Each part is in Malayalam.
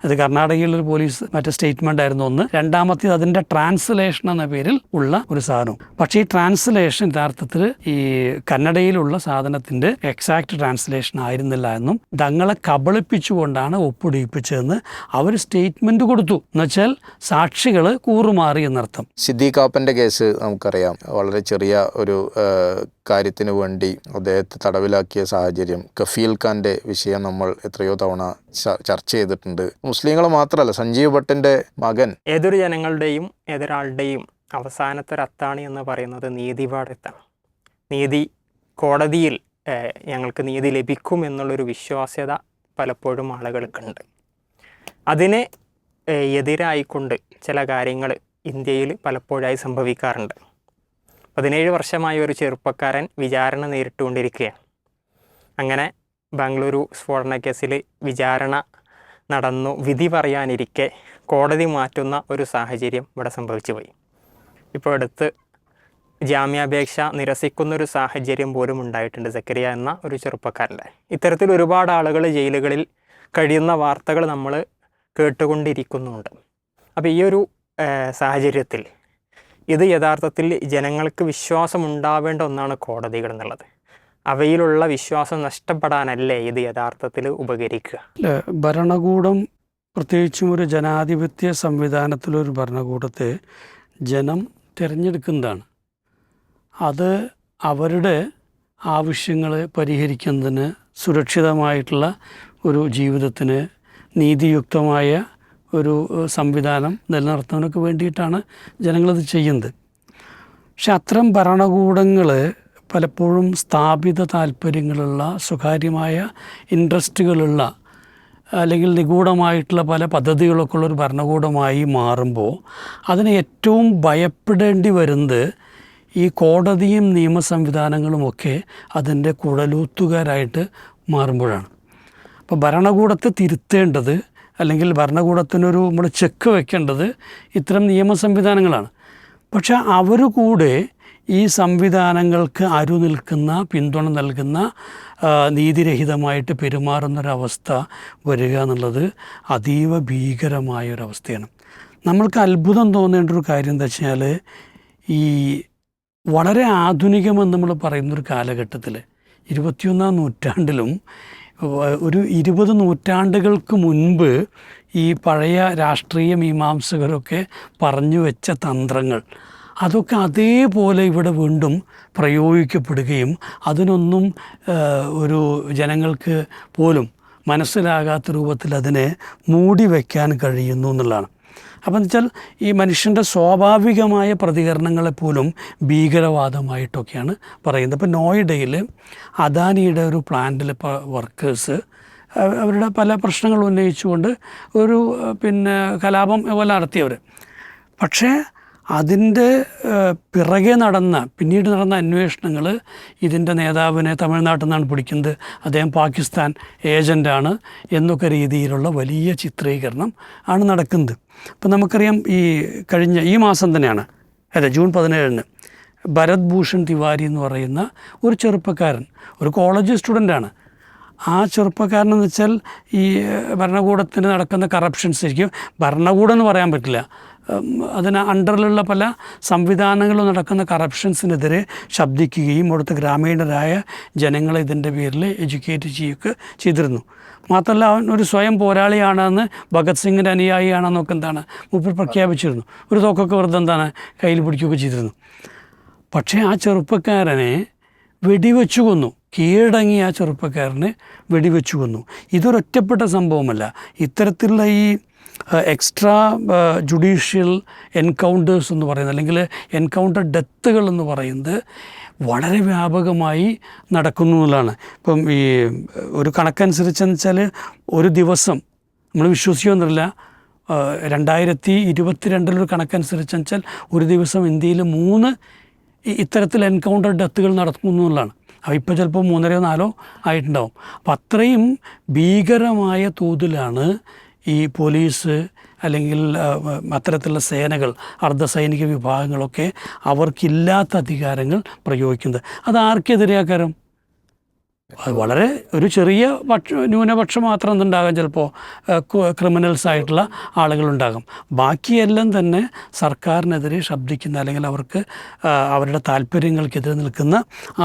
അത് കർണാടകയിലൊരു പോലീസ് മറ്റേ സ്റ്റേറ്റ്മെൻ്റ് ആയിരുന്നു ഒന്ന്. രണ്ടാമത്തേത് അതിൻ്റെ ട്രാൻസ്ലേഷൻ എന്ന പേരിൽ ഉള്ള ഒരു സാധനവും. പക്ഷേ ഈ ട്രാൻസ്ലേഷൻ യഥാർത്ഥത്തിൽ ഈ കന്നഡയിലുള്ള സാധനത്തിൻ്റെ എക്സാക്ട് ട്രാൻസ്ലേഷൻ ആയിരുന്നില്ല എന്നും തങ്ങളെ കബളിപ്പിച്ചുകൊണ്ടാണ് ഒപ്പിടിയിപ്പിച്ചതെന്ന് അവർ സ്റ്റേറ്റ്മെൻറ്റ് കൊടുത്തു. എന്നുവെച്ചാൽ സാക്ഷികൾ കൂറുമാറി എന്നർത്ഥം. സിദ്ദീഖ് കാപ്പൻ്റെ കേസ് നമുക്കറിയാം. വളരെ ചെറിയ ഒരു കാര്യത്തിന് വേണ്ടി അദ്ദേഹത്തെ തടവിലാക്കിയ സാഹചര്യം. കഫീൽ ഖാൻ്റെ വിഷയം നമ്മൾ എത്രയോ തവണ ചർച്ച ചെയ്തിട്ടുണ്ട്. മുസ്ലിങ്ങൾ മാത്രമല്ല, സഞ്ജീവ് ഭട്ടിൻ്റെ മകൻ. ഏതൊരു ജനങ്ങളുടെയും ഏതൊരാളുടെയും അവസാനത്തെ ഒരു അത്താണി എന്ന് പറയുന്നത് നീതിപാഠത്താണ്. നീതി കോടതിയിൽ ഞങ്ങൾക്ക് നീതി ലഭിക്കും എന്നുള്ളൊരു വിശ്വാസ്യത പലപ്പോഴും ആളുകൾക്കുണ്ട്. അതിന് എതിരായിക്കൊണ്ട് ചില കാര്യങ്ങൾ ഇന്ത്യയിൽ പലപ്പോഴായി സംഭവിക്കാറുണ്ട്. 17 വർഷമായ ഒരു ചെറുപ്പക്കാരൻ വിചാരണ നേരിട്ടുകൊണ്ടിരിക്കുകയാണ്. അങ്ങനെ ബാംഗ്ലൂരു സ്ഫോടന കേസിൽ വിചാരണ നടന്നു, വിധി പറയാനിരിക്കെ കോടതി മാറ്റുന്ന ഒരു സാഹചര്യം ഇവിടെ സംഭവിച്ചു പോയി. ഇപ്പോൾ അടുത്ത് ജാമ്യാപേക്ഷ നിരസിക്കുന്നൊരു സാഹചര്യം പോലും ഉണ്ടായിട്ടുണ്ട് സക്കരിയ എന്ന ഒരു ചെറുപ്പക്കാരൻ്റെ. ഇത്തരത്തിൽ ഒരുപാട് ആളുകൾ ജയിലുകളിൽ കഴിയുന്ന വാർത്തകൾ നമ്മൾ കേട്ടുകൊണ്ടിരിക്കുന്നുണ്ട്. അപ്പോൾ ഈ ഒരു സാഹചര്യത്തിൽ ഇത് യഥാർത്ഥത്തിൽ ജനങ്ങൾക്ക് വിശ്വാസം ഉണ്ടാവേണ്ട ഒന്നാണ് കോടതികൾ എന്നുള്ളത്. അവയിലുള്ള വിശ്വാസം നഷ്ടപ്പെടാനല്ലേ ഇത് യഥാർത്ഥത്തിൽ ഉപകരിക്കുക? ഭരണകൂടം, പ്രത്യേകിച്ചും ഒരു ജനാധിപത്യ സംവിധാനത്തിലൊരു ഭരണകൂടത്തെ ജനം തിരഞ്ഞെടുക്കുന്നതാണ്. അത് അവരുടെ ആവശ്യങ്ങൾ പരിഹരിക്കുന്നതിന്, സുരക്ഷിതമായിട്ടുള്ള ഒരു ജീവിതത്തിന്, നീതിയുക്തമായ ഒരു സംവിധാനം നിലനിർത്തുന്നതിനൊക്കെ വേണ്ടിയിട്ടാണ് ജനങ്ങളിത് ചെയ്യുന്നത്. പക്ഷെ അത്തരം ഭരണകൂടങ്ങൾ പലപ്പോഴും സ്ഥാപിത താല്പര്യങ്ങളുള്ള, സ്വകാര്യമായ ഇൻട്രസ്റ്റുകളുള്ള, അല്ലെങ്കിൽ നിഗൂഢമായിട്ടുള്ള പല പദ്ധതികളൊക്കെ ഉള്ളൊരു ഭരണകൂടമായി മാറുമ്പോൾ അതിന് ഏറ്റവും ഭയപ്പെടേണ്ടി വരുന്നത് ഈ കോടതിയും നിയമ സംവിധാനങ്ങളുമൊക്കെ അതിൻ്റെ കുഴലൂത്തുകാരായിട്ട് മാറുമ്പോഴാണ്. അപ്പോൾ ഭരണകൂടത്തെ തിരുത്തേണ്ടത്, അല്ലെങ്കിൽ ഭരണകൂടത്തിനൊരു നമ്മൾ ചെക്ക് വെക്കേണ്ടത് ഇത്തരം നിയമ സംവിധാനങ്ങളാണ്. പക്ഷെ അവർ കൂടെ ഈ സംവിധാനങ്ങൾക്ക് അരുനിൽക്കുന്ന, പിന്തുണ നൽകുന്ന, നീതിരഹിതമായിട്ട് പെരുമാറുന്നൊരവസ്ഥ വരിക എന്നുള്ളത് അതീവ ഭീകരമായൊരവസ്ഥയാണ്. നമ്മൾക്ക് അത്ഭുതം തോന്നേണ്ട ഒരു കാര്യം എന്താ വെച്ചാൽ, ഈ വളരെ ആധുനികമെന്ന് നമ്മൾ പറയുന്നൊരു കാലഘട്ടത്തിൽ 21ാം നൂറ്റാണ്ടിലും ഒരു 20 നൂറ്റാണ്ടുകൾക്ക് മുൻപ് ഈ പഴയ രാഷ്ട്രീയ മീമാംസകരൊക്കെ പറഞ്ഞു വെച്ച തന്ത്രങ്ങൾ അതൊക്കെ അതേപോലെ ഇവിടെ വീണ്ടും പ്രയോഗിക്കപ്പെടുകയും അതിനൊന്നും ഒരു ജനങ്ങൾക്ക് പോലും മനസ്സിലാകാത്ത രൂപത്തിൽ അതിനെ മൂടി വയ്ക്കാൻ കഴിയുന്നു എന്നുള്ളതാണ്. അപ്പം എന്ന് വെച്ചാൽ ഈ മനുഷ്യൻ്റെ സ്വാഭാവികമായ പ്രതികരണങ്ങളെപ്പോലും ഭീകരവാദമായിട്ടൊക്കെയാണ് പറയുന്നത്. ഇപ്പോൾ നോയിഡയിൽ അദാനിയുടെ ഒരു പ്ലാന്റിൽ വർക്കേഴ്സ് അവരുടെ പല പ്രശ്നങ്ങൾ ഉന്നയിച്ചുകൊണ്ട് ഒരു കലാപം പോലെ നടത്തിയവർ. പക്ഷേ അതിൻ്റെ പിറകെ പിന്നീട് നടന്ന അന്വേഷണങ്ങൾ ഇതിൻ്റെ നേതാവിനെ തമിഴ്നാട്ടിൽ നിന്നാണ് പിടിക്കുന്നത്, അദ്ദേഹം പാകിസ്ഥാൻ ഏജൻ്റാണ് എന്നൊക്കെ രീതിയിലുള്ള വലിയ ചിത്രീകരണം ആണ് നടക്കുന്നത്. അപ്പം നമുക്കറിയാം, ഈ മാസം തന്നെയാണ്, ജൂൺ 17 ഭരത് ഭൂഷൺ തിവാരി എന്ന് പറയുന്ന ഒരു ചെറുപ്പക്കാരൻ, ഒരു കോളേജ് സ്റ്റുഡൻ്റാണ്. ആ ചെറുപ്പക്കാരനെന്ന് വെച്ചാൽ ഈ ഭരണകൂടത്തിന് നടക്കുന്ന കറപ്ഷൻസ്, ശരിക്കും ഭരണകൂടം എന്ന് പറയാൻ പറ്റില്ല, അതിന് അണ്ടറിലുള്ള പല സംവിധാനങ്ങളും നടക്കുന്ന കറപ്ഷൻസിനെതിരെ ശബ്ദിക്കുകയും അവിടുത്തെ ഗ്രാമീണരായ ജനങ്ങളെ ഇതിൻ്റെ പേരിൽ എഡ്യൂക്കേറ്റ് ചെയ്യുകയൊക്കെ ചെയ്തിരുന്നു. മാത്രമല്ല, അവൻ ഒരു സ്വയം പോരാളിയാണെന്ന്, ഭഗത് സിംഗിൻ്റെ അനുയായിയാണെന്നൊക്കെ മൂപ്പർ പ്രഖ്യാപിച്ചിരുന്നു. ഒരു തോക്കൊക്കെ വെറുതെ കയ്യിൽ പിടിക്കുകയൊക്കെ ചെയ്തിരുന്നു. പക്ഷേ ആ ചെറുപ്പക്കാരനെ വെടിവെച്ചു കൊന്നു. കീഴടങ്ങിയ ആ ചെറുപ്പക്കാരനെ വെടിവെച്ചു കൊന്നു. ഇതൊരൊറ്റപ്പെട്ട സംഭവമല്ല. ഇത്തരത്തിലുള്ള ഈ എക്സ്ട്രാ ജുഡീഷ്യൽ എൻകൗണ്ടേഴ്സ് എന്ന് പറയുന്നത്, അല്ലെങ്കിൽ എൻകൗണ്ടർ ഡെത്തുകൾ എന്ന് പറയുന്നത് വളരെ വ്യാപകമായി നടക്കുന്നു എന്നുള്ളതാണ്. ഇപ്പം ഈ ഒരു കണക്കനുസരിച്ചെന്ന് വെച്ചാൽ ഒരു ദിവസം നമ്മൾ വിശ്വസിക്കുമെന്നില്ല, 2022 കണക്കനുസരിച്ചെന്ന് വെച്ചാൽ ഒരു ദിവസം ഇന്ത്യയിൽ 3 ഇത്തരത്തിൽ എൻകൗണ്ടർ ഡെത്തുകൾ നടക്കുന്നു എന്നുള്ളതാണ്. അപ്പോൾ ഇപ്പോൾ ചിലപ്പോൾ 3 4 ആയിട്ടുണ്ടാവും. അപ്പം അത്രയും ഭീകരമായ തോതിലാണ് ഈ പോലീസ് അല്ലെങ്കിൽ അത്തരത്തിലുള്ള സേനകൾ, അർദ്ധസൈനിക വിഭാഗങ്ങളൊക്കെ അവർക്കില്ലാത്ത അധികാരങ്ങൾ പ്രയോഗിക്കുന്നത്. അത് ആർക്കെതിരെയാക്കാരം? അത് വളരെ ഒരു ചെറിയ ന്യൂനപക്ഷം മാത്രം എന്തുണ്ടാകാം, ചിലപ്പോൾ ക്രിമിനൽസ് ആയിട്ടുള്ള ആളുകളുണ്ടാകും. ബാക്കിയെല്ലാം തന്നെ സർക്കാരിനെതിരെ ശബ്ദിക്കുന്ന അല്ലെങ്കിൽ അവർക്ക് അവരുടെ താല്പര്യങ്ങൾക്കെതിരെ നിൽക്കുന്ന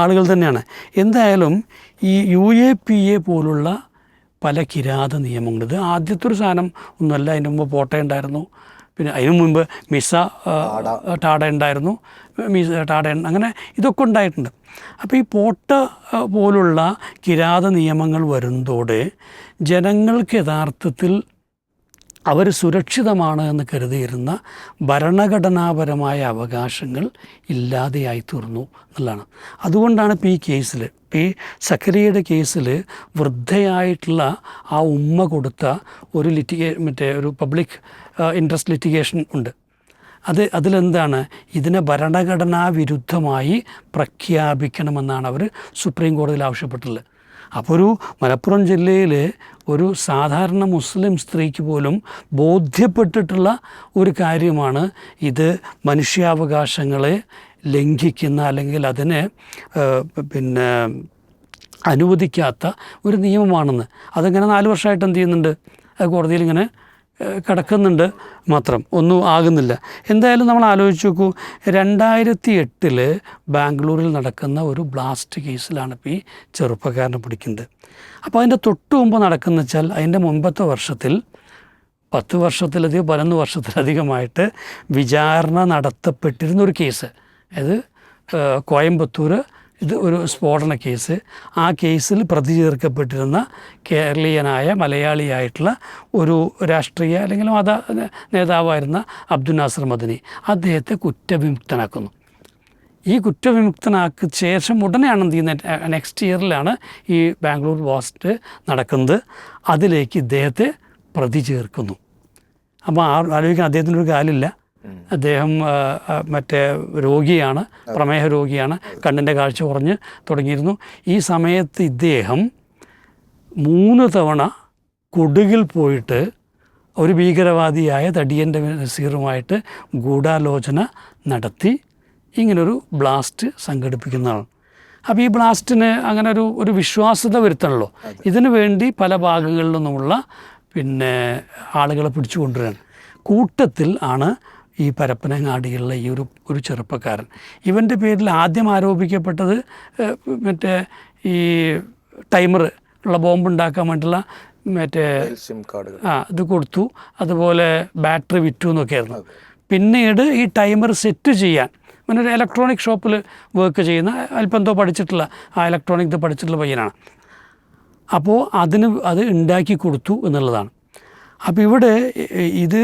ആളുകൾ തന്നെയാണ്. എന്തായാലും ഈ UAPA പോലുള്ള പല കിരാത നിയമങ്ങൾ, ഇത് ആദ്യത്തെ ഒരു സാധനം ഒന്നുമല്ല. അതിന് മുമ്പ് പോട്ട ഉണ്ടായിരുന്നു, പിന്നെ അതിനു മുമ്പ് ടാഡ ഉണ്ടായിരുന്നു, ടാഡ അങ്ങനെ ഇതൊക്കെ ഉണ്ടായിട്ടുണ്ട്. അപ്പോൾ ഈ പോട്ട പോലുള്ള കിരാത നിയമങ്ങൾ വരുന്നതോടെ ജനങ്ങൾക്ക് യഥാർത്ഥത്തിൽ അവർ സുരക്ഷിതമാണ് എന്ന് കരുതിയിരുന്ന ഭരണഘടനാപരമായ അവകാശങ്ങൾ ഇല്ലാതെയായി തീർന്നു എന്നുള്ളതാണ്. അതുകൊണ്ടാണ് ഇപ്പോൾ ഈ കേസിൽ, ഈ സക്കരിയയുടെ കേസിൽ വൃദ്ധയായിട്ടുള്ള ആ ഉമ്മ കൊടുത്ത ഒരു ഒരു പബ്ലിക് ഇൻട്രസ്റ്റ് ലിറ്റിഗേഷൻ ഉണ്ട്. അതിലെന്താണ്, ഇതിനെ ഭരണഘടനാ വിരുദ്ധമായി പ്രഖ്യാപിക്കണമെന്നാണ് അവർ സുപ്രീം കോടതിയിൽ ആവശ്യപ്പെട്ടുള്ളത്. അപ്പോൾ ഒരു മലപ്പുറം ജില്ലയിൽ ഒരു സാധാരണ മുസ്ലിം സ്ത്രീക്ക് പോലും ബോധ്യപ്പെട്ടിട്ടുള്ള ഒരു കാര്യമാണ് ഇത് മനുഷ്യാവകാശങ്ങളെ ലംഘിക്കുന്ന അല്ലെങ്കിൽ അതിനെ അനുവദിക്കാത്ത ഒരു നിയമമാണെന്ന്. അതങ്ങനെ 4 വർഷമായിട്ട് എന്ത് ചെയ്യുന്നുണ്ട്, കോടതിയിൽ ഇങ്ങനെ കിടക്കുന്നുണ്ട് മാത്രം, ഒന്നും ആകുന്നില്ല. എന്തായാലും നമ്മൾ ആലോചിച്ച് നോക്കൂ, 2008 ബാംഗ്ലൂരിൽ നടക്കുന്ന ഒരു ബ്ലാസ്റ്റ് കേസിലാണ് ഇപ്പോൾ ഈ ചെറുപ്പക്കാരനെ പിടിക്കുന്നത്. അപ്പോൾ അതിൻ്റെ തൊട്ട് മുമ്പ് നടക്കുന്ന വെച്ചാൽ അതിൻ്റെ മുമ്പത്തെ വർഷത്തിൽ 10 വർഷത്തിലധികം 11 വർഷത്തിലധികമായിട്ട് വിചാരണ നടത്തപ്പെട്ടിരുന്നൊരു കേസ്, അത് കോയമ്പത്തൂർ, ഇത് ഒരു സ്ഫോടന കേസ്. ആ കേസിൽ പ്രതി ചേർക്കപ്പെട്ടിരുന്ന കേരളീയനായ മലയാളിയായിട്ടുള്ള ഒരു രാഷ്ട്രീയ അല്ലെങ്കിൽ മത നേതാവായിരുന്ന അബ്ദുൽ നാസർ മദനി, അദ്ദേഹത്തെ കുറ്റവിമുക്തനാക്കുന്നു. ഈ കുറ്റവിമുക്തനാക്കിയ ശേഷം ഉടനെയാണ് എന്ത് ചെയ്യുന്നത്, നെക്സ്റ്റ് ഇയറിലാണ് ഈ ബാംഗ്ലൂർ ബ്ലാസ്റ്റ് നടക്കുന്നത്. അതിലേക്ക് ഇദ്ദേഹത്തെ പ്രതി ചേർക്കുന്നു. അപ്പോൾ ആലോചിക്കാൻ അദ്ദേഹത്തിനൊരു കാലില്ല, അദ്ദേഹം മറ്റേ രോഗിയാണ്, പ്രമേഹ രോഗിയാണ്, കണ്ണിൻ്റെ കാഴ്ച കുറഞ്ഞ് തുടങ്ങിയിരുന്നു. ഈ സമയത്ത് ഇദ്ദേഹം 3 തവണ കൊടുകിൽ പോയിട്ട് ഒരു ഭീകരവാദിയായ തടിയൻ്റെ നസീറുമായിട്ട് ഗൂഢാലോചന നടത്തി ഇങ്ങനൊരു ബ്ലാസ്റ്റ് സംഘടിപ്പിക്കുന്നതാണ്. അപ്പോൾ ഈ ബ്ലാസ്റ്റിന് അങ്ങനെ ഒരു വിശ്വാസ്യത വരുത്തണമല്ലോ. ഇതിനു വേണ്ടി പല ഭാഗങ്ങളിൽ നിന്നുമുള്ള ആളുകളെ പിടിച്ചു കൊണ്ടുവരാൻ കൂട്ടത്തിൽ ആണ് ഈ പരപ്പനങ്ങാടിയുള്ള ഈ ഒരു ചെറുപ്പക്കാരൻ. ഇവൻ്റെ പേരിൽ ആദ്യം ആരോപിക്കപ്പെട്ടത് മറ്റേ ഈ ടൈമർ ഉള്ള ബോംബുണ്ടാക്കാൻ വേണ്ടിയുള്ള സിം കാർഡ് ഇത് കൊടുത്തു, അതുപോലെ ബാറ്ററി വിറ്റു എന്നൊക്കെയായിരുന്നു. പിന്നീട് ഈ ടൈമർ സെറ്റ് ചെയ്യാൻ ഒരു ഇലക്ട്രോണിക് ഷോപ്പിൽ വർക്ക് ചെയ്യുന്ന അല്പം എന്തോ പഠിച്ചിട്ടുള്ള ഇലക്ട്രോണിക് പഠിച്ചിട്ടുള്ള പയ്യനാണ്. അപ്പോൾ അത് ഉണ്ടാക്കി കൊടുത്തു എന്നുള്ളതാണ്. അപ്പോൾ ഇവിടെ ഇത്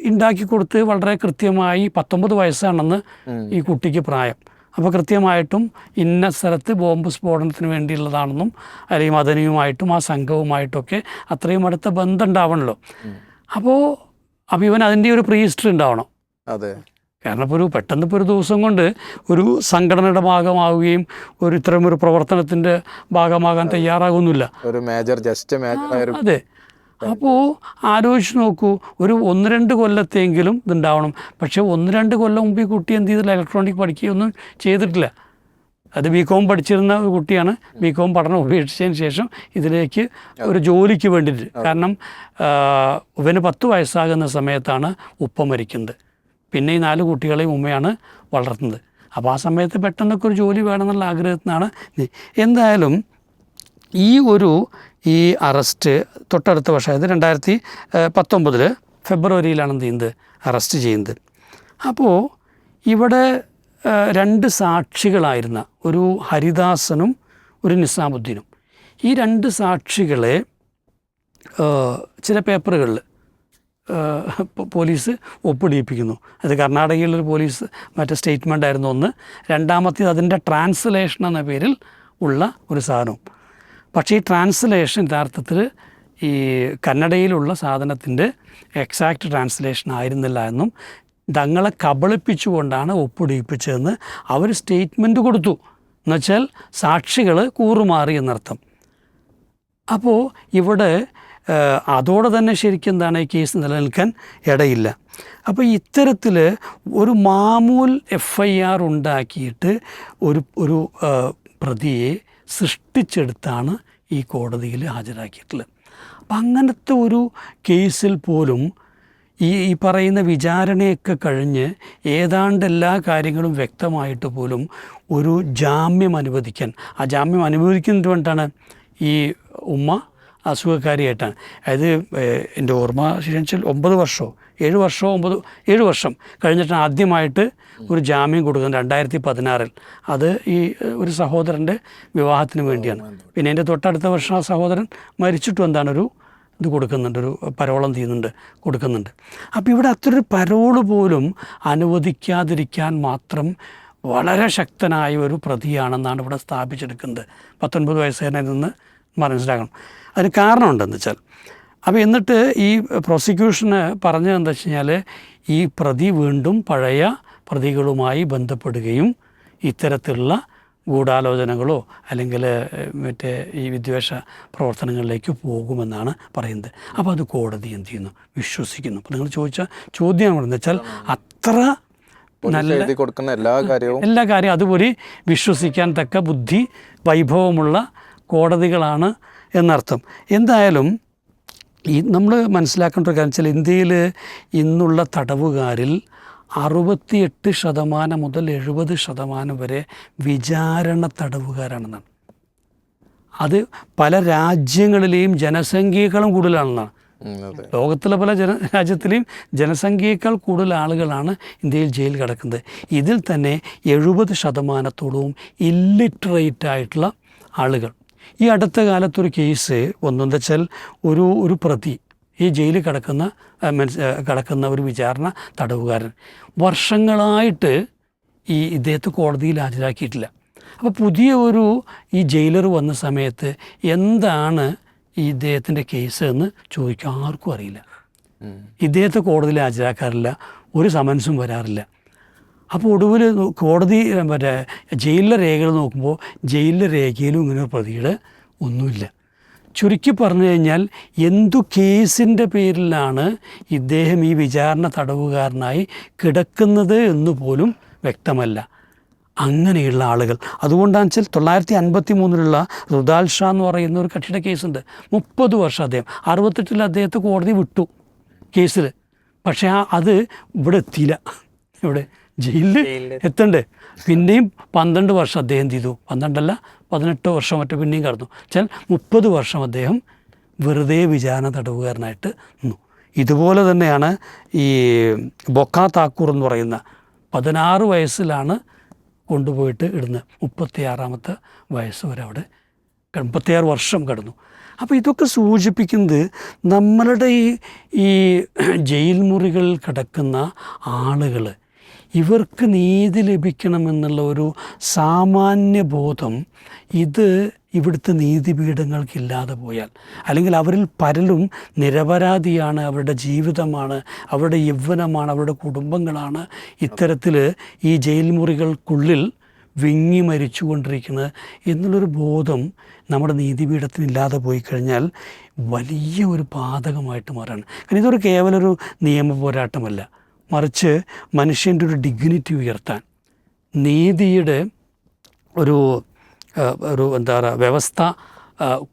ഉണ്ടാക്കി കൊടുത്ത് വളരെ കൃത്യമായി 19 വയസ്സാണെന്ന് ഈ കുട്ടിക്ക് പ്രായം. അപ്പോൾ കൃത്യമായിട്ടും ഇന്ന സ്ഥലത്ത് ബോംബ് സ്ഫോടനത്തിന് വേണ്ടിയുള്ളതാണെന്നും അല്ലെങ്കിൽ മദനിയുമായിട്ടും ആ സംഘവുമായിട്ടൊക്കെ അത്രയും അടുത്ത ബന്ധം ഉണ്ടാവണമല്ലോ. അപ്പോൾ ഇവൻ അതിൻ്റെ ഒരു പ്രീ ഹിസ്റ്ററി ഉണ്ടാവണം. അതെ, കാരണം ഇപ്പോൾ പെട്ടെന്ന് ഒരു ദിവസം കൊണ്ട് ഒരു സംഘടനയുടെ ഭാഗമാവുകയും ഇത്തരം ഒരു പ്രവർത്തനത്തിൻ്റെ ഭാഗമാകാൻ തയ്യാറാകുന്നില്ല. ഒരു മേജർ അതെ. അപ്പോൾ ആലോചിച്ച് നോക്കൂ, ഒരു 1-2 കൊല്ലത്തെങ്കിലും ഇതുണ്ടാവണം. പക്ഷേ 1-2 കൊല്ലം മുമ്പ് ഈ കുട്ടി എന്ത് ചെയ്തില്ല, ഇലക്ട്രോണിക് പഠിക്കുകയൊന്നും ചെയ്തിട്ടില്ല. അത് BCom പഠിച്ചിരുന്ന ഒരു കുട്ടിയാണ്. BCom പഠനം ഉപേക്ഷിച്ചതിന് ശേഷം ഇതിലേക്ക് ഒരു ജോലിക്ക് വേണ്ടിയിട്ട്, കാരണം ഇവന് 10 വയസ്സാകുന്ന സമയത്താണ് ഉപ്പ മരിക്കുന്നത്. പിന്നെ ഈ 4 കുട്ടികളെയും ഉമ്മയാണ് വളർത്തുന്നത്. അപ്പോൾ ആ സമയത്ത് പെട്ടെന്നൊക്കെ ഒരു ജോലി വേണമെന്നുള്ള ആഗ്രഹത്തിനാണ്. എന്തായാലും ഈ അറസ്റ്റ് തൊട്ടടുത്ത വർഷം, അതായത് 2019 ഫെബ്രുവരിയിലാണ് എന്ത് ചെയ്യുന്നത്, അറസ്റ്റ് ചെയ്യുന്നത്. അപ്പോൾ ഇവിടെ 2 സാക്ഷികളായിരുന്ന ഒരു ഹരിദാസനും ഒരു നിസാമുദ്ദീനും, ഈ 2 സാക്ഷികളെ ചില പേപ്പറുകളിൽ പോലീസ് ഒപ്പിടിയിപ്പിക്കുന്നു. അത് കർണാടകയിലൊരു പോലീസ് സ്റ്റേറ്റ്മെൻ്റ് ആയിരുന്നു ഒന്ന്. രണ്ടാമത്തേത് അതിൻ്റെ ട്രാൻസ്ലേഷൻ എന്ന പേരിൽ ഉള്ള ഒരു സാധനവും. പക്ഷേ ഈ ട്രാൻസ്ലേഷൻ യഥാർത്ഥത്തിൽ ഈ കന്നഡയിലുള്ള സാധനത്തിൻ്റെ എക്സാക്റ്റ് ട്രാൻസ്ലേഷൻ ആയിരുന്നില്ല എന്നും തങ്ങളെ കബളിപ്പിച്ചുകൊണ്ടാണ് ഒപ്പിടിയിപ്പിച്ചതെന്ന് അവർ സ്റ്റേറ്റ്മെൻറ്റ് കൊടുത്തു. എന്നുവെച്ചാൽ സാക്ഷികൾ കൂറുമാറി എന്നർത്ഥം. അപ്പോൾ ഇവിടെ അതോടെ തന്നെ ശരിക്കും എന്താണ്, ഈ കേസ് നിലനിൽക്കാൻ ഇടയില്ല. അപ്പോൾ ഇത്തരത്തിൽ ഒരു മാമൂൽ FIR ഉണ്ടാക്കിയിട്ട് ഒരു പ്രതിയെ സൃഷ്ടിച്ചെടുത്താണ് ഈ കോടതിയിൽ ഹാജരാക്കിയിട്ടുള്ളത്. അപ്പം അങ്ങനത്തെ ഒരു കേസിൽ പോലും ഈ പറയുന്ന വിചാരണയൊക്കെ കഴിഞ്ഞ് ഏതാണ്ട് എല്ലാ കാര്യങ്ങളും വ്യക്തമായിട്ട് പോലും ഒരു ജാമ്യം അനുവദിക്കാൻ, ആ ജാമ്യം അനുവദിക്കുന്നത് കൊണ്ടാണ് ഈ ഉമ്മ അസുഖക്കാരിയായിട്ടാണ്. അതായത് എൻ്റെ ഓർമ്മ ശരിയാണെന്ന് 9 വർഷമോ 7 വർഷം കഴിഞ്ഞിട്ടാണ് ആദ്യമായിട്ട് ഒരു ജാമ്യം കൊടുക്കുന്നത് 2016. അത് ഈ ഒരു സഹോദരൻ്റെ വിവാഹത്തിന് വേണ്ടിയാണ്. പിന്നെ എൻ്റെ തൊട്ടടുത്ത വർഷം ആ സഹോദരൻ മരിച്ചിട്ടും ഒരു ഇത് കൊടുക്കുന്നുണ്ട്, ഒരു പരോളം കൊടുക്കുന്നുണ്ട്. അപ്പോൾ ഇവിടെ അത്രയൊരു പരോള് പോലും അനുവദിക്കാതിരിക്കാൻ മാത്രം വളരെ ശക്തനായ ഒരു പ്രതിയാണെന്നാണ് ഇവിടെ സ്ഥാപിച്ചെടുക്കുന്നത്. 19 വയസ്സുകാരനിൽ നിന്ന് മനസ്സിലാക്കണം. അതിന് കാരണം ഉണ്ടെന്ന് വെച്ചാൽ, അപ്പോൾ എന്നിട്ട് ഈ പ്രോസിക്യൂഷന് പറഞ്ഞത് എന്താ വെച്ച് കഴിഞ്ഞാൽ, ഈ പ്രതി വീണ്ടും പഴയ പ്രതികളുമായി ബന്ധപ്പെടുകയും ഇത്തരത്തിലുള്ള ഗൂഢാലോചനകളോ അല്ലെങ്കിൽ മറ്റേ ഈ വിദ്വേഷ പ്രവർത്തനങ്ങളിലേക്ക് പോകുമെന്നാണ് പറയുന്നത്. അപ്പോൾ അത് കോടതി എന്ത് ചെയ്യുന്നു? വിശ്വസിക്കുന്നു. അപ്പോൾ നിങ്ങൾ ചോദിച്ച ചോദ്യം എന്ന് വെച്ചാൽ അത്ര നല്ല കൊടുക്കുന്ന എല്ലാ കാര്യവും അതുപോലെ വിശ്വസിക്കാൻ തക്ക ബുദ്ധി വൈഭവമുള്ള കോടതികളാണ് എന്നർത്ഥം. എന്തായാലും ഈ നമ്മൾ മനസ്സിലാക്കേണ്ട ഒരു കാര്യം വെച്ചാൽ, ഇന്ത്യയിൽ ഇന്നുള്ള തടവുകാരിൽ 68% മുതൽ 70% വരെ വിചാരണ തടവുകാരാണെന്നാണ്. അത് പല രാജ്യങ്ങളിലെയും ജനസംഖ്യയേക്കാളും കൂടുതലാണെന്നാണ്. ലോകത്തിലെ പല രാജ്യത്തിലെയും ജനസംഖ്യയേക്കാൾ കൂടുതൽ ആളുകളാണ് ഇന്ത്യയിൽ ജയിലിൽ കിടക്കുന്നത്. ഇതിൽ തന്നെ 70%-ഓളവും ഇല്ലിറ്ററേറ്റ് ആയിട്ടുള്ള ആളുകൾ. ഈ അടുത്ത കാലത്തൊരു കേസ് ഒന്നെന്ന് വെച്ചാൽ, ഒരു പ്രതി ഈ ജയിലിൽ കിടക്കുന്ന ഒരു വിചാരണ തടവുകാരൻ വർഷങ്ങളായിട്ട് ഇദ്ദേഹത്തെ കോടതിയിൽ ഹാജരാക്കിയിട്ടില്ല. അപ്പോൾ പുതിയ ഈ ജയിലർ വന്ന സമയത്ത് എന്താണ് ഈ ഇദ്ദേഹത്തിൻ്റെ കേസ് എന്ന് ചോദിക്കാൻ ആർക്കും അറിയില്ല. ഇദ്ദേഹത്തെ കോടതിയിൽ ഹാജരാക്കാറില്ല, ഒരു സമൻസും വരാറില്ല. അപ്പോൾ ഒടുവിൽ കോടതി ജയിലിലെ രേഖകൾ നോക്കുമ്പോൾ ജയിലിലെ രേഖയിലും ഇങ്ങനെ ഒരു പ്രതിയുടെ ഒന്നുമില്ല. ചുരുക്കി പറഞ്ഞു കഴിഞ്ഞാൽ, എന്തു കേസിൻ്റെ പേരിലാണ് ഇദ്ദേഹം ഈ വിചാരണ തടവുകാരനായി കിടക്കുന്നത് എന്ന് പോലും വ്യക്തമല്ല. അങ്ങനെയുള്ള ആളുകൾ, അതുകൊണ്ടാണെന്ന് വെച്ചാൽ 1953 റുദാൽ ഷാ എന്ന് പറയുന്ന ഒരു കക്ഷിയുടെ കേസുണ്ട്. 30 വർഷം അദ്ദേഹം 68 അദ്ദേഹത്തെ കോടതി വിട്ടു കേസിൽ. പക്ഷേ അത് ഇവിടെ എത്തിയില്ല, ഇവിടെ ജയിലിൽ എത്തണ്ടേ. പിന്നെയും 12 വർഷം അദ്ദേഹം എന്ത് ചെയ്തു? 18 വർഷം മറ്റോ പിന്നെയും കടന്നു. വെച്ചാൽ 30 വർഷം അദ്ദേഹം വെറുതെ വിചാരണ തടവുകാരനായിട്ട് നിന്നു. ഇതുപോലെ തന്നെയാണ് ഈ ബൊക്ക താക്കൂർ എന്ന് പറയുന്ന 16 വയസ്സിലാണ് കൊണ്ടുപോയിട്ട് ഇടുന്നത്. 36-ാമത്തെ വയസ്സ് വരെ അവിടെ 36 വർഷം കടന്നു. അപ്പോൾ ഇതൊക്കെ സൂചിപ്പിക്കുന്നത് നമ്മളുടെ ഈ ജയിൽ മുറികളിൽ കിടക്കുന്ന ആളുകൾ, ഇവർക്ക് നീതി ലഭിക്കണമെന്നുള്ള ഒരു സാമാന്യ ബോധം ഇവിടുത്തെ നീതിപീഠങ്ങൾക്കില്ലാതെ പോയാൽ, അല്ലെങ്കിൽ അവരിൽ പലരും നിരപരാധിയാണ്, അവരുടെ ജീവിതമാണ്, അവരുടെ യൗവനമാണ്, അവരുടെ കുടുംബങ്ങളാണ് ഇത്തരത്തിൽ ഈ ജയിൽ മുറികൾക്കുള്ളിൽ വിങ്ങി മരിച്ചുകൊണ്ടിരിക്കുന്നത് എന്നുള്ളൊരു ബോധം നമ്മുടെ നീതിപീഠത്തിനില്ലാതെ പോയി കഴിഞ്ഞാൽ വലിയ ഒരു പാതകമായിട്ട് മാറാണ്. കാരണം ഇതൊരു കേവലൊരു നിയമ പോരാട്ടമല്ല, മറിച്ച് മനുഷ്യൻ്റെ ഒരു ഡിഗ്നിറ്റി ഉയർത്താൻ, നീതിയുടെ ഒരു എന്താ പറയുക വ്യവസ്ഥ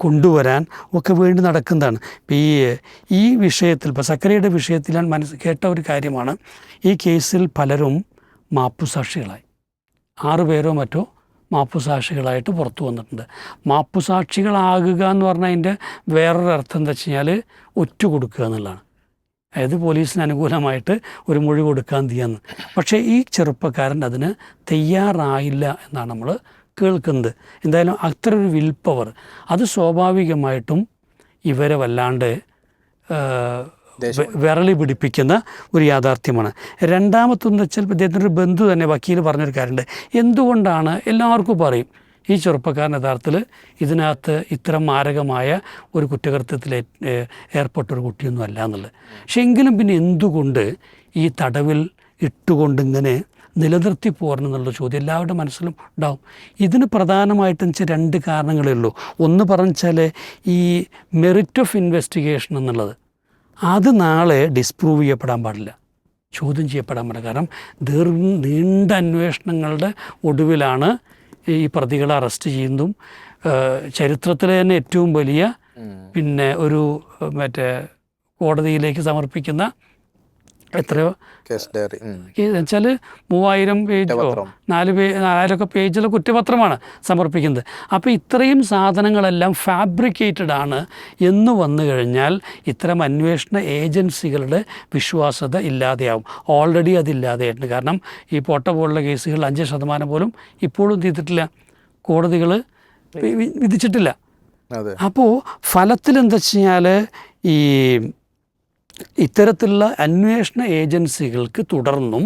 കൊണ്ടുവരാൻ ഒക്കെ വേണ്ടി നടക്കുന്നതാണ്. ഇപ്പം ഈ വിഷയത്തിൽ, ഇപ്പോൾ സക്കറിയയുടെ വിഷയത്തിൽ ഞാൻ കേട്ട ഒരു കാര്യമാണ്, ഈ കേസിൽ പലരും മാപ്പുസാക്ഷികളായി, 6 പേരോ മറ്റോ മാപ്പുസാക്ഷികളായിട്ട് പുറത്തു വന്നിട്ടുണ്ട്. മാപ്പുസാക്ഷികളാകുക എന്ന് പറഞ്ഞാൽ അതിൻ്റെ വേറൊരു അർത്ഥം എന്താ വെച്ച് കഴിഞ്ഞാൽ ഒറ്റ കൊടുക്കുക എന്നുള്ളതാണ്. അതായത് പോലീസിന് അനുകൂലമായിട്ട് ഒരു മൊഴി കൊടുക്കാൻ തീയെന്ന്. പക്ഷേ ഈ ചെറുപ്പക്കാരൻ അതിന് തയ്യാറായില്ല എന്നാണ് നമ്മൾ കേൾക്കുന്നത്. എന്തായാലും അത്ര ഒരു വിൽ പവർ അത് സ്വാഭാവികമായിട്ടും ഇവരെ വല്ലാണ്ട് വിരളി പിടിപ്പിക്കുന്ന ഒരു യാഥാർത്ഥ്യമാണ്. രണ്ടാമത്തെന്ന് വെച്ചാൽ ഇദ്ദേഹത്തിൻ്റെ ഒരു ബന്ധു തന്നെ വക്കീൽ പറഞ്ഞൊരു കാര്യമുണ്ട്. എന്തുകൊണ്ടാണ് എല്ലാവർക്കും പറയും ഈ ചെറുപ്പക്കാരൻ യഥാർത്ഥത്തിൽ ഇതിനകത്ത് ഇത്തരം മാരകമായ ഒരു കുറ്റകൃത്യത്തിൽ ഏർപ്പെട്ടൊരു കുട്ടിയൊന്നും അല്ല എന്നുള്ളത്. പക്ഷെ എങ്കിലും പിന്നെ എന്തുകൊണ്ട് ഈ തടവിൽ ഇട്ടുകൊണ്ടിങ്ങനെ നിലനിർത്തി പോരണം എന്നുള്ള ചോദ്യം എല്ലാവരുടെ മനസ്സിലും ഉണ്ടാവും. ഇതിന് പ്രധാനമായിട്ടും വെച്ചാൽ 2 കാരണങ്ങളേ ഉള്ളൂ. ഒന്ന് പറഞ്ഞാൽ ഈ മെറിറ്റ് ഓഫ് ഇൻവെസ്റ്റിഗേഷൻ എന്നുള്ളത് അത് നാളെ ഡിസ്പ്രൂവ് ചെയ്യപ്പെടാൻ പാടില്ല, ചോദ്യം ചെയ്യപ്പെടാൻ പാടില്ല. കാരണം നീണ്ട അന്വേഷണങ്ങളുടെ ഒടുവിലാണ് ഈ പ്രതികളെ അറസ്റ്റ് ചെയ്യുന്നതും ചരിത്രത്തിലെ തന്നെ ഏറ്റവും വലിയ പിന്നെ ഒരു മറ്റേ കോടതിയിലേക്ക് സമർപ്പിക്കുന്ന എത്രയോ കേസ് ഡയറി വെച്ചാൽ 3000 പേജോ 4000 പേജിലെ കുറ്റപത്രമാണ് സമർപ്പിക്കുന്നത്. അപ്പോൾ ഇത്രയും സാധനങ്ങളെല്ലാം ഫാബ്രിക്കേറ്റഡ് ആണ് എന്ന് വന്നു കഴിഞ്ഞാൽ ഇത്തരം അന്വേഷണ ഏജൻസികളുടെ വിശ്വാസ്യത ഇല്ലാതെയാവും. ഓൾറെഡി അതില്ലാതെയായിട്ടുണ്ട്. കാരണം ഈ പോട്ട പോലുള്ള കേസുകൾ 5% പോലും ഇപ്പോഴും ചെയ്തിട്ടില്ല, കോടതികൾ വിധിച്ചിട്ടില്ല. അപ്പോൾ ഫലത്തിൽ എന്താ വെച്ച് കഴിഞ്ഞാൽ ഈ ഇത്തരത്തിലുള്ള അന്വേഷണ ഏജൻസികൾക്ക് തുടർന്നും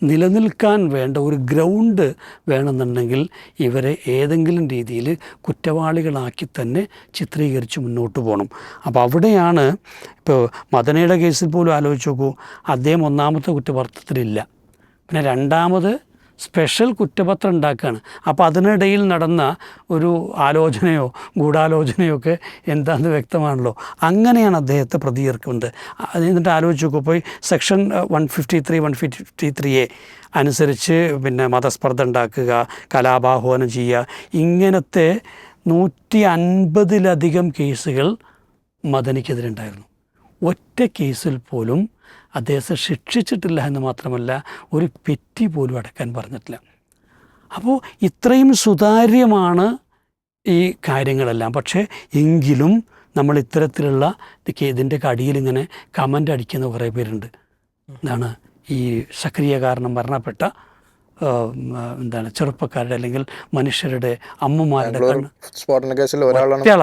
നിലനിൽക്കാൻ വേണ്ട ഒരു ഗ്രൗണ്ട് വേണമെന്നുണ്ടെങ്കിൽ ഇവരെ ഏതെങ്കിലും രീതിയിൽ കുറ്റവാളികളാക്കി തന്നെ ചിത്രീകരിച്ച് മുന്നോട്ട് പോകണം. അപ്പോൾ അവിടെയാണ് ഇപ്പോൾ മദനയുടെ കേസിൽ പോലും ആലോചിച്ച് നോക്കൂ, അദ്ദേഹം ഒന്നാമത്തെ കുറ്റപത്രത്തിലില്ല, പിന്നെ രണ്ടാമത് സ്പെഷ്യൽ കുറ്റപത്രം ഉണ്ടാക്കുകയാണ്. അപ്പോൾ അതിനിടയിൽ നടന്ന ഒരു ആലോചനയോ ഗൂഢാലോചനയോ ഒക്കെ എന്താണെന്ന് വ്യക്തമാണല്ലോ. അങ്ങനെയാണ് അദ്ദേഹത്തെ പ്രതി ചേർക്കുന്നത്. എന്നിട്ട് ആലോചിച്ച് നോക്കൂ, പോയി സെക്ഷൻ 153 153A അനുസരിച്ച് പിന്നെ മതസ്പർദ്ധ ഉണ്ടാക്കുക, കലാപാഹ്വാനം ചെയ്യുക, ഇങ്ങനത്തെ 150-ലധികം കേസുകൾ മദനിക്കെതിരുണ്ടായിരുന്നു. ഒറ്റ കേസിൽ പോലും അദ്ദേഹത്തെ ശിക്ഷിച്ചിട്ടില്ല എന്ന് മാത്രമല്ല, ഒരു പെറ്റി പോലും അടക്കാൻ പറഞ്ഞിട്ടില്ല. അപ്പോൾ ഇത്രയും സുതാര്യമാണ് ഈ കാര്യങ്ങളെല്ലാം. പക്ഷേ എങ്കിലും നമ്മൾ ഇത്തരത്തിലുള്ള ഇതിൻ്റെ അടിയിൽ ഇങ്ങനെ കമൻ്റ് അടിക്കുന്ന കുറേ പേരുണ്ട്. എന്താണ് ഈ സക്രിയ കാരണം മരണപ്പെട്ട ചെറുപ്പക്കാരുടെ അല്ലെങ്കിൽ മനുഷ്യരുടെ അമ്മമാരുടെ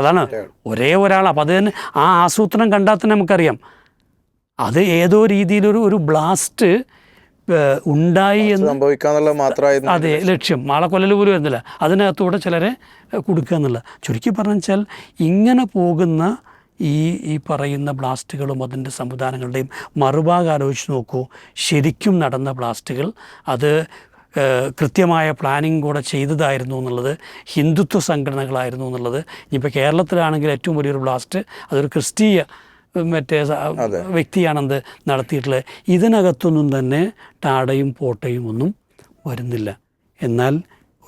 അതാണ് ഒരേ ഒരാൾ. അപ്പോൾ അത് തന്നെ ആ ആസൂത്രണം കണ്ടാൽ തന്നെ നമുക്കറിയാം അത് ഏതോ രീതിയിലൊരു ബ്ലാസ്റ്റ് ഉണ്ടായി എന്ന് സംഭവിക്കാന്നുള്ള മാത്രമായിരുന്നു അതെ ലക്ഷ്യം. ആളെ കൊല്ലൽ പോലും വരുന്നില്ല, അതിനകത്തൂടെ ചിലരെ കൊടുക്കുക എന്നുള്ള. ചുരുക്കി പറഞ്ഞാൽ ഇങ്ങനെ പോകുന്ന ഈ പറയുന്ന ബ്ലാസ്റ്റുകളും അതിൻ്റെ സംവിധാനങ്ങളുടെയും മറുഭാഗം ആലോചിച്ച് നോക്കൂ. ശരിക്കും നടന്ന ബ്ലാസ്റ്റുകൾ അത് കൃത്യമായ പ്ലാനിങ് കൂടെ ചെയ്തതായിരുന്നു എന്നുള്ളത്, ഹിന്ദുത്വ സംഘടനകളായിരുന്നു എന്നുള്ളത്. ഇനിയിപ്പോൾ കേരളത്തിലാണെങ്കിൽ ഏറ്റവും വലിയൊരു ബ്ലാസ്റ്റ് അതൊരു ക്രിസ്തീയ വ്യക്തിയാണെന്ത് നടത്തിയിട്ടുള്ളത്. ഇതിനകത്തൊന്നും തന്നെ ടാടയും പോട്ടയും ഒന്നും വരുന്നില്ല. എന്നാൽ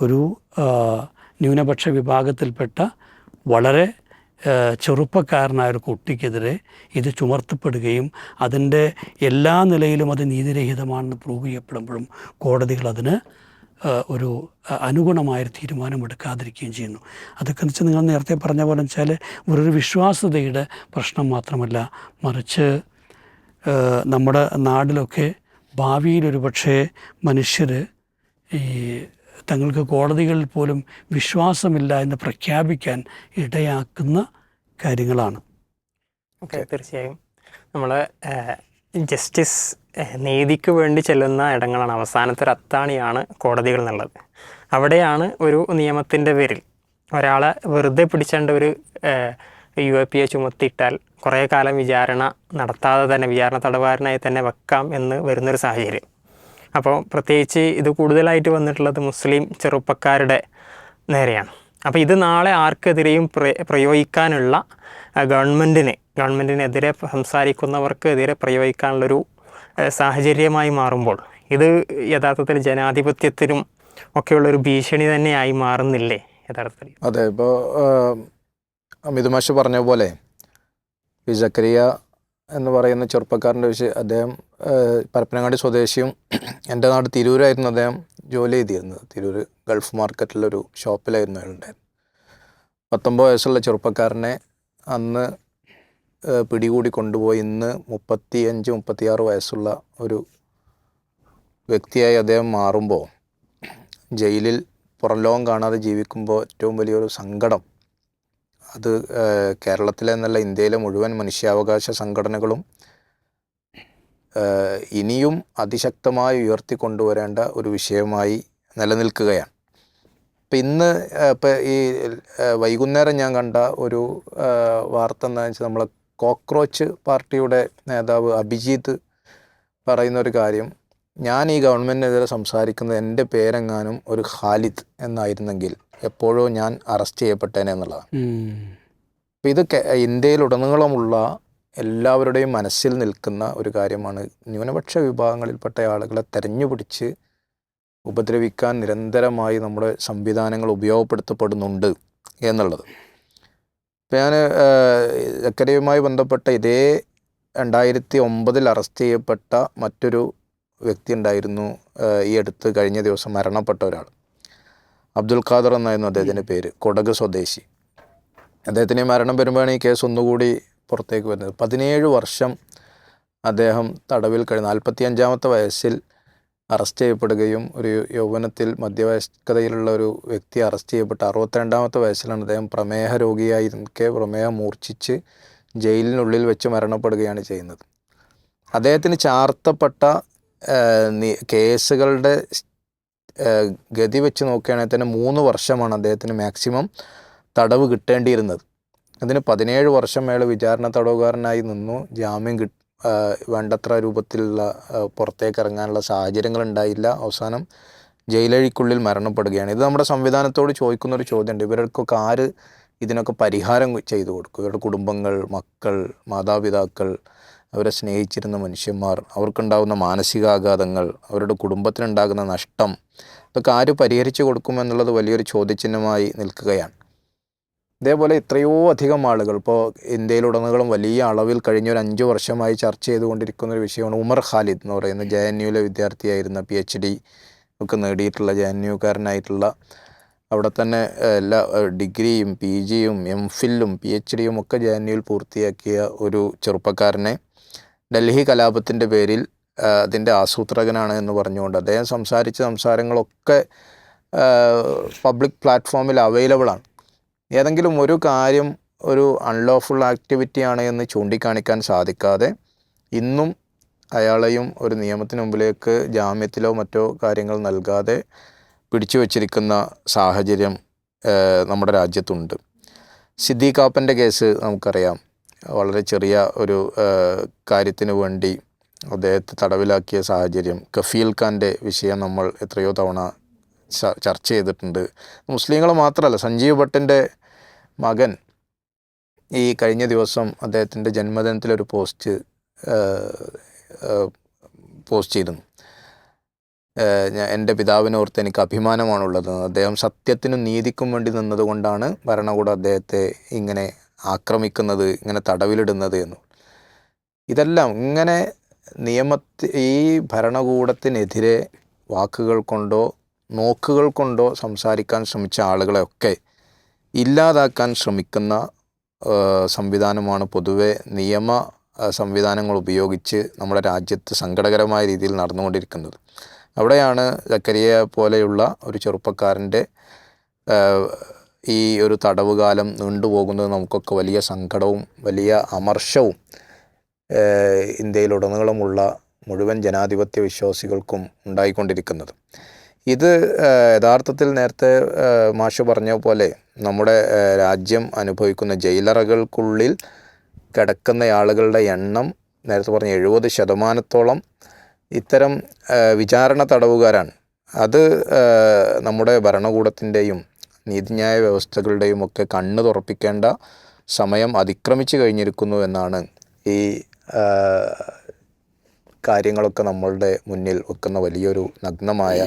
ഒരു ന്യൂനപക്ഷ വിഭാഗത്തിൽപ്പെട്ട വളരെ ചെറുപ്പക്കാരനായ ഒരു കുട്ടിക്കെതിരെ ഇത് ചുമർത്തപ്പെടുകയും അതിൻ്റെ എല്ലാ നിലയിലും അത് നീതിരഹിതമാണെന്ന് പ്രൂവ് ചെയ്യപ്പെടുമ്പോഴും കോടതികൾ അതിന് ഒരു അനുഗുണമായൊരു തീരുമാനമെടുക്കാതിരിക്കുകയും ചെയ്യുന്നു. അതൊക്കെ എന്ന് വെച്ചാൽ നിങ്ങൾ നേരത്തെ പറഞ്ഞ പോലെ വെച്ചാൽ ഒരു വിശ്വാസ്യതയുടെ പ്രശ്നം മാത്രമല്ല, മറിച്ച് നമ്മുടെ നാട്ടിലൊക്കെ ഭാവിയിലൊരു പക്ഷേ മനുഷ്യർ ഈ തങ്ങൾക്ക് കോടതികളിൽ പോലും വിശ്വാസമില്ല എന്ന് പ്രഖ്യാപിക്കാൻ ഇടയാക്കുന്ന കാര്യങ്ങളാണ്. ഓക്കെ, തീർച്ചയായും നമ്മൾ ജസ്റ്റിസ് നീതിക്ക് വേണ്ടി ചെല്ലുന്ന ഇടങ്ങളാണ്, അവസാനത്തെ ഒരു അത്താണിയാണ് കോടതികൾ എന്നുള്ളത്. അവിടെയാണ് ഒരു നിയമത്തിൻ്റെ പേരിൽ ഒരാളെ വെറുതെ പിടിച്ചേണ്ട ഒരു UAPA ചുമത്തിയിട്ടാൽ കുറേ കാലം വിചാരണ നടത്താതെ തന്നെ വിചാരണ തടവുകാരനായി തന്നെ വെക്കാം എന്ന് വരുന്നൊരു സാഹചര്യം. അപ്പോൾ പ്രത്യേകിച്ച് ഇത് കൂടുതലായിട്ട് വന്നിട്ടുള്ളത് മുസ്ലിം ചെറുപ്പക്കാരുടെ നേരെയാണ്. അപ്പോൾ ഇത് നാളെ ആർക്കെതിരെയും പ്രയോഗിക്കാനുള്ള ഗവൺമെൻറ്റിനെതിരെ സംസാരിക്കുന്നവർക്കെതിരെ പ്രയോഗിക്കാനുള്ളൊരു സാഹചര്യമായി മാറുമ്പോൾ ഇത് യഥാർത്ഥത്തിൽ ജനാധിപത്യത്തിനും ഒക്കെയുള്ളൊരു ഭീഷണി തന്നെയായി മാറുന്നില്ലേ യഥാർത്ഥത്തിൽ? അതെ, ഇപ്പോൾ അമിത് മാഷ് പറഞ്ഞ പോലെ ഈ സക്കരിയ എന്ന് പറയുന്ന ചെറുപ്പക്കാരൻ്റെ വിഷയം, അദ്ദേഹം പരപ്പനങ്ങാടി സ്വദേശിയും എൻ്റെ നാട് തിരൂരായിരുന്നു അദ്ദേഹം ജോലി ചെയ്തിരുന്നത്. തിരൂർ ഗൾഫ് മാർക്കറ്റിലൊരു ഷോപ്പിലായിരുന്നു അയാളുണ്ടായിരുന്നത്. 19 വയസ്സുള്ള ചെറുപ്പക്കാരനെ അന്ന് പിടികൂടി കൊണ്ടുപോയി ഇന്ന് 35-36 വയസ്സുള്ള ഒരു വ്യക്തിയായി അദ്ദേഹം മാറുമ്പോൾ, ജയിലിൽ പുറം ലോകം കാണാതെ ജീവിക്കുമ്പോൾ ഏറ്റവും വലിയൊരു സങ്കടം അത് കേരളത്തിലെ എന്നല്ല ഇന്ത്യയിലെ മുഴുവൻ മനുഷ്യാവകാശ സംഘടനകളും ഇനിയും അതിശക്തമായി ഉയർത്തിക്കൊണ്ടുവരേണ്ട ഒരു വിഷയമായി നിലനിൽക്കുകയാണ്. ഇപ്പം ഇന്ന് ഇപ്പം ഈ വൈകുന്നേരം ഞാൻ കണ്ട ഒരു വാർത്ത എന്താണെന്ന് വെച്ചാൽ നമ്മളെ കോക്രോച്ച് പാർട്ടിയുടെ നേതാവ് അഭിജിത്ത് പറയുന്നൊരു കാര്യം, ഞാൻ ഈ ഗവൺമെൻറ്റിനെതിരെ സംസാരിക്കുന്നത് എൻ്റെ പേരെങ്ങാനും ഒരു ഖാലിദ് എന്നായിരുന്നെങ്കിൽ എപ്പോഴോ ഞാൻ അറസ്റ്റ് ചെയ്യപ്പെട്ടേനെ എന്നുള്ളതാണ്. അപ്പം ഇത് ഇന്ത്യയിലുടനീളമുള്ള എല്ലാവരുടെയും മനസ്സിൽ നിൽക്കുന്ന ഒരു കാര്യമാണ്. ന്യൂനപക്ഷ വിഭാഗങ്ങളിൽപ്പെട്ട ആളുകളെ തെരഞ്ഞുപിടിച്ച് ഉപദ്രവിക്കാൻ നിരന്തരമായി നമ്മുടെ സംവിധാനങ്ങൾ ഉപയോഗപ്പെടുത്തപ്പെടുന്നുണ്ട് എന്നുള്ളത്. ഇപ്പം ഞാൻ ജക്കരിയയുമായി ബന്ധപ്പെട്ട ഇതേ 2009 അറസ്റ്റ് ചെയ്യപ്പെട്ട മറ്റൊരു വ്യക്തി ഉണ്ടായിരുന്നു, ഈ അടുത്ത് കഴിഞ്ഞ ദിവസം മരണപ്പെട്ട ഒരാൾ. അബ്ദുൽ ഖാദർ എന്നായിരുന്നു അദ്ദേഹത്തിൻ്റെ പേര്, കൊടക് സ്വദേശി. അദ്ദേഹത്തിന് മരണം വരുമ്പോഴാണ് ഈ കേസ് ഒന്നുകൂടി പുറത്തേക്ക് വരുന്നത്. 17 വർഷം അദ്ദേഹം തടവിൽ കഴിഞ്ഞ് 45-ാമത്തെ വയസ്സിൽ അറസ്റ്റ് ചെയ്യപ്പെടുകയും ഒരു യൗവനത്തിൽ മധ്യവയസ്കതയിലുള്ള ഒരു വ്യക്തി അറസ്റ്റ് ചെയ്യപ്പെട്ട 62-ാമത്തെ വയസ്സിലാണ് അദ്ദേഹം പ്രമേഹ രോഗിയായിരിക്കെ പ്രമേഹം മൂർച്ഛിച്ച് ജയിലിനുള്ളിൽ വെച്ച് മരണപ്പെടുകയാണ് ചെയ്യുന്നത്. അദ്ദേഹത്തിന് ചാർത്തപ്പെട്ട കേസുകളുടെ ഗതി വെച്ച് നോക്കുകയാണെങ്കിൽ തന്നെ 3 വർഷമാണ് അദ്ദേഹത്തിന് മാക്സിമം തടവ് കിട്ടേണ്ടിയിരുന്നത്. അതിന് 17 വർഷം അയാൾ വിചാരണ തടവുകാരനായി നിന്നു. ജാമ്യം വേണ്ടത്ര രൂപത്തിലുള്ള പുറത്തേക്ക് ഇറങ്ങാനുള്ള സാഹചര്യങ്ങൾ ഉണ്ടായില്ല. അവസാനം ജയിലഴിക്കുള്ളിൽ മരണപ്പെടുകയാണ്. ഇത് നമ്മുടെ സംവിധാനത്തോട് ചോദിക്കുന്നൊരു ചോദ്യമുണ്ട്, ഇവർക്കൊക്കെ ആര് ഇതിനൊക്കെ പരിഹാരം ചെയ്തു കൊടുക്കും? ഇവരുടെ കുടുംബങ്ങൾ, മക്കൾ, മാതാപിതാക്കൾ, അവരെ സ്നേഹിച്ചിരുന്ന മനുഷ്യന്മാർ, അവർക്കുണ്ടാകുന്ന മാനസികാഘാതങ്ങൾ, അവരുടെ കുടുംബത്തിനുണ്ടാകുന്ന നഷ്ടം, ഇതൊക്കെ ആര് പരിഹരിച്ചു കൊടുക്കുമെന്നുള്ളത് വലിയൊരു ചോദ്യചിഹ്നമായി നിൽക്കുകയാണ്. ഇതേപോലെ എത്രയോ അധികം ആളുകൾ ഇപ്പോൾ ഇന്ത്യയിലുടനീളം വലിയ അളവിൽ കഴിഞ്ഞ ഒരു 5 വർഷമായി ചർച്ച ചെയ്തുകൊണ്ടിരിക്കുന്ന ഒരു വിഷയമാണ് ഉമർ ഖാലിദ് എന്ന് പറയുന്ന JNUവിലെ വിദ്യാർത്ഥിയായിരുന്ന PhD ഒക്കെ നേടിയിട്ടുള്ള JNUകാരനായിട്ടുള്ള, അവിടെ തന്നെ എല്ലാ ഡിഗ്രിയും PGയും MPhilഉം PhDയും ഒക്കെ JNUവിൽ പൂർത്തിയാക്കിയ ഒരു ചെറുപ്പക്കാരനെ ഡൽഹി കലാപത്തിൻ്റെ പേരിൽ അതിൻ്റെ ആസൂത്രകനാണ് എന്ന് പറഞ്ഞുകൊണ്ട് അദ്ദേഹം സംസാരിച്ച സംസാരങ്ങളൊക്കെ പബ്ലിക് പ്ലാറ്റ്ഫോമിൽ അവൈലബിളാണ്. ഏതെങ്കിലും ഒരു കാര്യം ഒരു അൺലോഫുൾ ആക്ടിവിറ്റിയാണ് എന്ന് ചൂണ്ടിക്കാണിക്കാൻ സാധിക്കാതെ ഇന്നും അയാളെയും ഒരു നിയമത്തിന് മുമ്പിലേക്ക് ജാമ്യത്തിലോ മറ്റോ കാര്യങ്ങൾ നൽകാതെ പിടിച്ചു വച്ചിരിക്കുന്ന സാഹചര്യം നമ്മുടെ രാജ്യത്തുണ്ട്. സിദ്ദീഖാപ്പൻ്റെ കേസ് നമുക്കറിയാം. വളരെ ചെറിയ ഒരു കാര്യത്തിന് വേണ്ടി അദ്ദേഹത്തെ തടവിലാക്കിയ സാഹചര്യം. കഫീൽ ഖാൻ്റെ വിഷയം നമ്മൾ എത്രയോ തവണ ചർച്ച ചെയ്തിട്ടുണ്ട്. മുസ്ലിങ്ങൾ മാത്രമല്ല, സഞ്ജീവ് ഭട്ടിൻ്റെ മകൻ ഈ കഴിഞ്ഞ ദിവസം അദ്ദേഹത്തിൻ്റെ ജന്മദിനത്തിലൊരു പോസ്റ്റ് ചെയ്തിരുന്നു. എൻ്റെ പിതാവിനോർത്ത് എനിക്ക് അഭിമാനമാണുള്ളത്. അദ്ദേഹം സത്യത്തിനും നീതിക്കും വേണ്ടി നിന്നതുകൊണ്ടാണ് ഭരണകൂടം അദ്ദേഹത്തെ ഇങ്ങനെ ആക്രമിക്കുന്നത്, ഇങ്ങനെ തടവിലിടുന്നത് എന്നു. ഇതെല്ലാം ഇങ്ങനെ ഈ ഭരണകൂടത്തിനെതിരെ വാക്കുകൾ കൊണ്ടോ നോക്കുകൾ കൊണ്ടോ സംസാരിക്കാൻ ശ്രമിച്ച ആളുകളെയൊക്കെ ഇല്ലാതാക്കാൻ ശ്രമിക്കുന്ന സംവിധാനമാണ് പൊതുവെ നിയമ സംവിധാനങ്ങൾ ഉപയോഗിച്ച് നമ്മുടെ രാജ്യത്ത് സങ്കടകരമായ രീതിയിൽ നടന്നുകൊണ്ടിരിക്കുന്നത്. അവിടെയാണ് ജക്കരിയ പോലെയുള്ള ഒരു ചെറുപ്പക്കാരൻ്റെ ഈ ഒരു തടവുകാലം നീണ്ടുപോകുന്നത് നമുക്കൊക്കെ വലിയ സങ്കടവും വലിയ അമർഷവും ഇന്ത്യയിലുടനീളമുള്ള മുഴുവൻ ജനാധിപത്യ വിശ്വാസികൾക്കും ഉണ്ടായിക്കൊണ്ടിരിക്കുന്നത്. ഇത് യഥാർത്ഥത്തിൽ നേരത്തെ മാഷ് പറഞ്ഞ പോലെ നമ്മുടെ രാജ്യം അനുഭവിക്കുന്ന ജയിലറകൾക്കുള്ളിൽ കിടക്കുന്ന ആളുകളുടെ എണ്ണം നേരത്തെ പറഞ്ഞ 70% ഇത്തരം വിചാരണ തടവുകാരാണ്. അത് നമ്മുടെ ഭരണകൂടത്തിൻ്റെയും നീതിന്യായ വ്യവസ്ഥകളുടെയും ഒക്കെ കണ്ണ് തുറപ്പിക്കേണ്ട സമയം അതിക്രമിച്ചു കഴിഞ്ഞിരിക്കുന്നു എന്നാണ് ഈ കാര്യങ്ങളൊക്കെ നമ്മളുടെ മുന്നിൽ വെക്കുന്ന വലിയൊരു നഗ്നമായ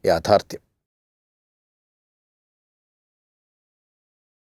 യാഥാർത്ഥ്യം.